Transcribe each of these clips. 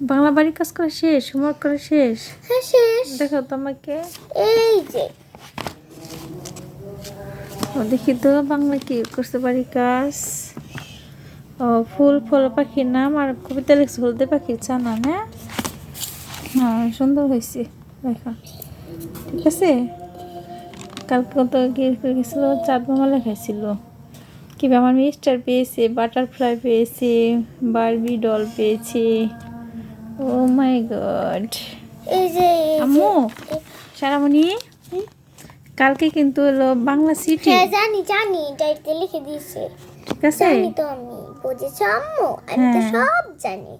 বাংলা বাড়ি কাজ করা শেষ, হোমওয়ার্ক করা শেষ? হ্যাঁ শেষ। দেখো তোমাকে, এই যে ও দেখি তো বাংলা কি করছে বাড়ি কাজ। ও ফুল ফল পাখির নাম আর কবিতা লিখছে হলদে পাখির চানা না? হ্যাঁ সুন্দর হয়েছে লেখা, ঠিক আছে। কালকে কত গেছিল, চাঁদ মামা লেখাইছিল কি আমার মিস্টার পেয়েছে, বাটারফ্লাই পেয়েছে, বারবি ডল পেয়েছে। ও মাই গড। এই যে আম্মু সারামণি, কালকে কিন্তু হলো বাংলা সিটি। হ্যাঁ জানি জানি, ডায়েরিতে লিখে দিয়েছে। ঠিক আছে, জানি তো আমি, বুঝেছো আম্মু, আমি তো সব জানি।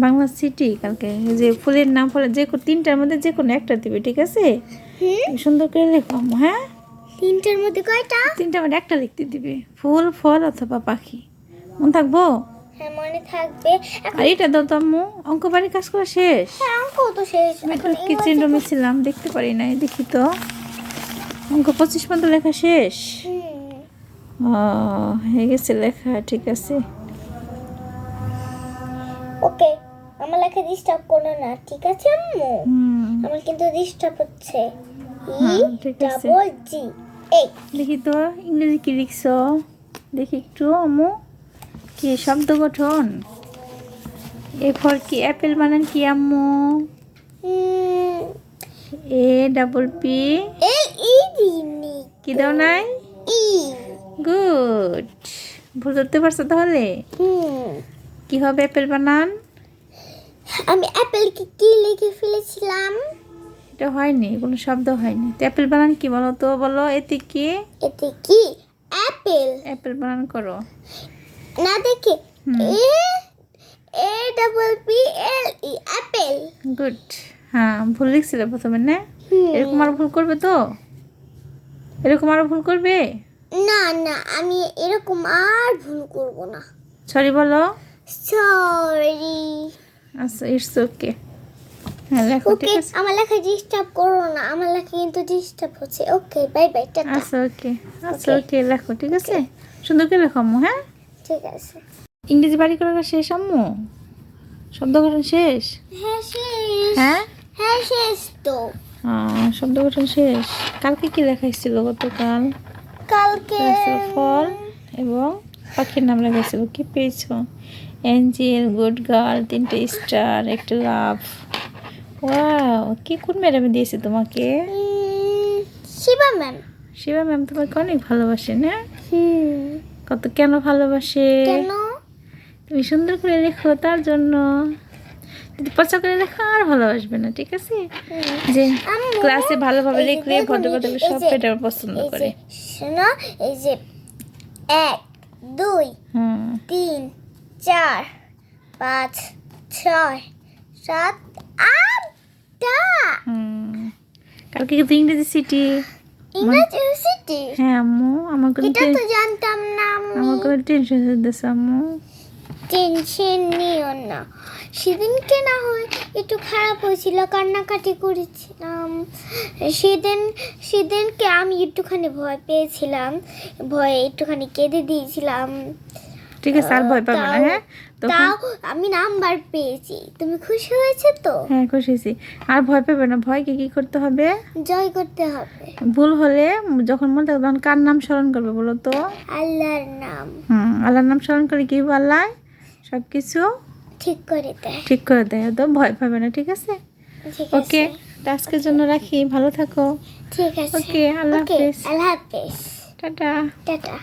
বাংলা সিটি কালকে যে ফুলের নাম ফলে যে তিনটার মধ্যে যে কোনো একটা দিবে, ঠিক আছে। সুন্দর করে লেখো আম্মু। হ্যাঁ তিনটার মধ্যে কয়টা? তিনটার মধ্যে একটা লিখতে দিবে, ফুল ফল অথবা পাখি। মনে থাকবো? হ্যাঁ মনে থাকবে। আর এটা দাও তো আম্মু, অঙ্ক বাড়ির কাজ করা শেষ? হ্যাঁ অঙ্ক তো শেষ। আমি তো কিচেন রুমে ছিলাম, দেখতে পারি নাই, দেখি তো। অঙ্ক 25 পর্যন্ত লেখা শেষ? হয়ে গেছে লেখা, ঠিক আছে। ওকে, আমার লেখা ডিস্টার্ব করো না, ঠিক আছে আম্মু? আমার কিন্তু ডিস্টার্ব হচ্ছে। ঠিক আছে, ডাবল জি। এই দেখি তো ইংরেজি কি লিখছো, দেখি একটু আম্মু। কি শব্দ গঠন? এ ফর কি অ্যাপেল বানান কি আম্মু? এ double P L E D কি দাও নাই? ই। গুড, ভুল ধরতে পারছো তাহলে। কি হবে অ্যাপেল বানান? আমি অ্যাপেলকে কি লিখে ফেলেছিলাম? এটা হয়নি, কোনো শব্দ হয়নি। তো অ্যাপেল বানান কি বলো তো, বলো। এতে কি? এতে কি অ্যাপেল? অ্যাপেল বানান করো না দেখে A A double P L E apple. Good. হ্যাঁ ভুল লিখছিলে প্রথমে না? এরকম আরো ভুল করবে তো? এরকম আরো ভুল করবে? না না, আমি এরকম আর ভুল করব না। সরি বলো। সরি। আচ্ছা ইটস ওকে। হ্যাঁ লেখো, ওকে, ঠিক আছে। আমার লেখা ডিস্টার্ব করো না, আমার লেখা কিন্তু ডিস্টার্ব হচ্ছে। Okay bye bye, tata. আচ্ছা ওকে, আচ্ছা ওকে লেখো, ঠিক আছে। সুন্দর করে লেখো আম্মু। হ্যাঁ ঠিক আছে। ইংরেজি বাড়ি করা শেষ আম্মু? শব্দ গঠন শেষ? হ্যাঁ শেষ। হ্যাঁ হ্যাঁ শেষ তো। শব্দ গঠন শেষ। কালকে কি লেখাইছিল? গতকাল কালকে ফল এবং পাখির নাম লেখাইছিল। কি পেয়েছো? এঞ্জেল, গুড গার্ল, 3টে স্টার, একটা লাভ। ওয়াও, কি কোন ম্যাডামে দিয়েছে তোমাকে? শিবা ম্যাম। শিবা ম্যাম তোমাকে অনেক ভালোবাসে না? কত কেন ভালোবাসে? কেন? তুমি সুন্দর করে লেখো তার জন্য। যদি পচা করে লেখো আর ভালোবাসবে না, ঠিক আছে। যে ক্লাসে ভালোভাবে লিখলে ভদ্রতা সব ম্যাডাম পছন্দ করে। শোনো, এই যে 1 2 3 4 5 6 7 8টা। কালকে কিন্তু ইংরেজি সিটি। ইংরেজি সিটি? হ্যাঁ আম্মু, আমার কোনো এটা তো জানতাম না আমার কোনো টেনশন হচ্ছে আম্মু। টেনশন নিও না, সেদিনকে না হয় একটু খারাপ হয়েছিল, কান্নাকাটি করেছিলাম। সেদিনকে আমি একটুখানি ভয় পেয়েছিলাম, ভয়ে একটুখানি কেঁদে দিয়েছিলাম। ঠিক আছে, আর ভয় পাবে না। হ্যাঁ তাও আমি নাম্বার পেয়েছি, তুমি খুশি হয়েছে তো? হ্যাঁ খুশি হয়েছি। আর ভয় পাবে না, ভয়কে কি করতে হবে? জয় করতে হবে। ভুল হলে যখন মনে থাকবে তখন কার নাম স্মরণ করবে বলো তো? আল্লাহর নাম। আল্লাহর নাম স্মরণ করে কি আল্লাহ সব কিছু ঠিক করে দেয়। ঠিক করে দেয়, তো ভয় পাবে না, ঠিক আছে। ঠিক ওকে, আজকের জন্য রাখি, ভালো থাকো। ঠিক আছে। ওকে, আল্লাহ হাফেজ। আল্লাহ হাফেজ। টাটা। টাটা।